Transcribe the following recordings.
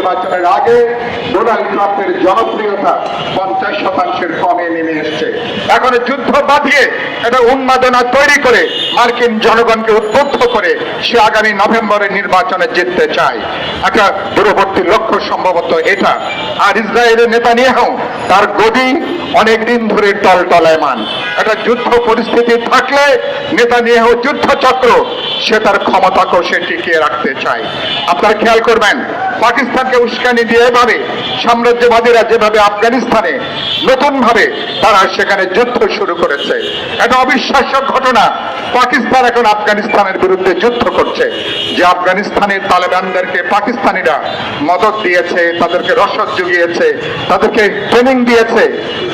নির্বাচনের আগে ডোনাল্ড ট্রাম্পের জনপ্রিয়তা 50% কমে নেমে এসছে। এখন যুদ্ধ বাঁধিয়ে এটা উন্মাদনা তৈরি করে মার্কিন জনগণকে উদ্বুদ্ধ করে সে আগামী নভেম্বরের নির্বাচনে জিততে চায়। একটা দূরবর্তী লক্ষ্য সম্ভবত এটা। আর ইসরায়েলের নেতানিয়াহু তার গদি অনেকদিন ধরে টলটলায়মান। একটা যুদ্ধ পরিস্থিতি থাকলে নেতানিয়াহু যুদ্ধচক্র সে তার ক্ষমতাকে সে টিকিয়ে রাখতে চায়। আপনারা খেয়াল করবেন, পাকিস্তানকে উস্কানি দিয়ে এভাবে সাম্রাজ্যবাদীরা যেভাবে আফগানিস্তানে নতুন ভাবে তারা সেখানে যুদ্ধ শুরু করেছে। এটা অবিশ্বাস্য ঘটনা। পাকিস্তান এখন আফগানিস্তানের বিরুদ্ধে যুদ্ধ করছে। যে আফগানিস্তানের তালেবানদেরকে পাকিস্তানিরা মদদ দিয়েছে, তাদেরকে রসদ জুগিয়েছে, তাদেরকে ট্রেনিং দিয়েছে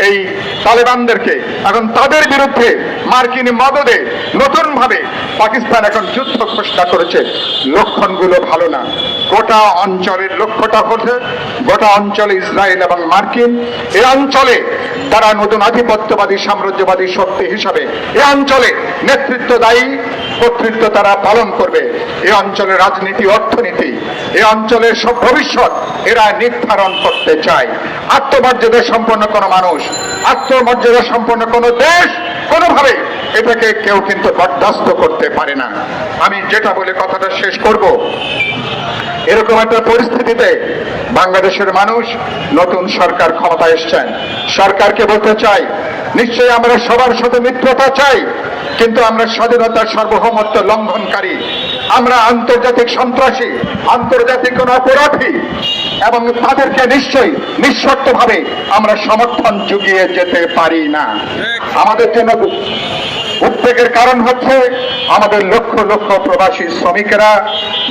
এই তালেবানদেরকে, এখন তাদের বিরুদ্ধে মার্কিন মদদে নতুন ভাবে পাকিস্তান এখন যুদ্ধ ঘোষণা করেছে। লক্ষণগুলো ভালো না। গোটা অঞ্চলের লক্ষ্যটা হচ্ছে গোটা অঞ্চলে ইসরায়েল এবং মার্কিন এই অঞ্চলে তারা নতুন আধিপত্যবাদী সাম্রাজ্যবাদী শক্তি হিসাবে এই অঞ্চলে নেতৃত্বদায়ী কর্তৃত্ব তারা পালন করবে। এই অঞ্চলের রাজনীতি, অর্থনীতি, এই অঞ্চলের সব ভবিষ্যৎ এরা নির্ধারণ করতে চায়। আত্মমর্যাদা সম্পন্ন কোনো মানুষ, আত্মমর্যাদা সম্পন্ন কোনো দেশ কোনোভাবে এটাকে কেউ কিন্তু বরদাস্ত করতে পারে না। আমি যেটা বলে কথাটা শেষ করব, এরকম একটা পরিস্থিতিতে বাংলাদেশের মানুষ নতুন সরকার ক্ষমতায় এসছেন। সরকারকে বলতে চাই, নিশ্চয়ই আমরা সবার সাথে মিত্রতা চাই, কিন্তু আমরা স্বাধীনতার সার্বভৌমত্ব লঙ্ঘনকারী, আমরা আন্তর্জাতিক সন্ত্রাসী, আন্তর্জাতিক কোন অপরাধী, এবং তাদেরকে নিশ্চয়ই নিঃশর্তভাবে আমরা সমর্থন জুগিয়ে যেতে পারি না। আমাদের জন্য উদ্বেগের কারণ হচ্ছে আমাদের লক্ষ লক্ষ প্রবাসী শ্রমিকেরা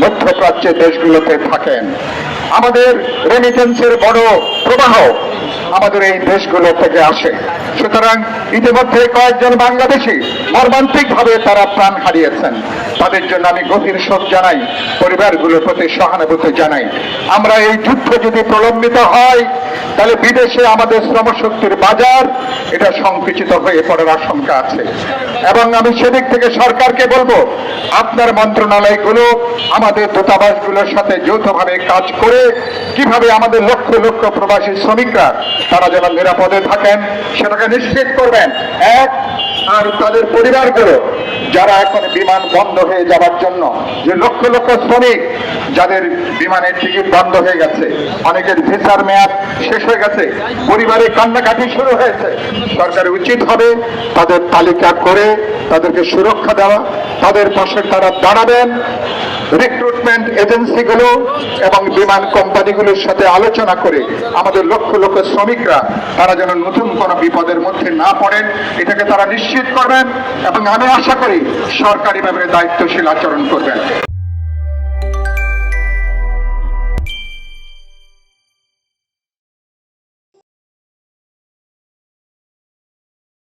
মধ্যপ্রাচ্যের দেশগুলোতে থাকেন। আমাদের রেমিটেন্সের বড় প্রবাহ আমাদের এই দেশগুলো থেকে আসে। সুতরাং ইতিমধ্যে কয়েকজন বাংলাদেশি মর্মান্তিকভাবে তারা প্রাণ হারিয়েছেন। তাদের জন্য আমি গভীর শোক জানাই, পরিবারগুলোর প্রতি সহানুভূতি জানাই। আমরা এই যুদ্ধ যদি প্রলম্বিত হয় তাহলে বিদেশে আমাদের শ্রমশক্তির বাজার এটা সংকুচিত হয়ে পড়ার আশঙ্কা আছে। এবং আমি সেদিক থেকে সরকারকে বলবো, আপনার মন্ত্রণালয়গুলো আমাদের দূতাবাসগুলোর সাথে যৌথভাবে কাজ করে কিভাবে আমাদের লক্ষ লক্ষ প্রবাসী শ্রমিকরা তারা যেন নিরাপদে থাকেন সেটাকে নিশ্চিত করবেন। এক, আর তাদের পরিবারগুলো যারা এখন বিমান বন্ধ হয়ে যাওয়ার জন্য যে লক্ষ লক্ষ শ্রমিক যাদের বিমানের টিকিট বন্ধ হয়ে গেছে, অনেকের ভিসার মেয়াদ শেষ হয়ে গেছে, পরিবারে কান্নাকাটি শুরু হয়েছে, সরকারের উচিত হবে তাদের তালিকা করে তাদেরকে সুরক্ষা দেওয়া, তাদের পাশে তারা দাঁড়াবেন। রিক্রুটমেন্ট এজেন্সিগুলো এবং বিমান কোম্পানিগুলোর সাথে আলোচনা করে আমাদের লক্ষ লক্ষ শ্রমিকরা তারা যেন নতুন কোনো বিপদের মধ্যে না পড়েন এটাকে তারা নিশ্চিত করবেন। এবং আমি আশা করি সরকারি ব্যাপারে দায়িত্বশীল আচরণ করবেন।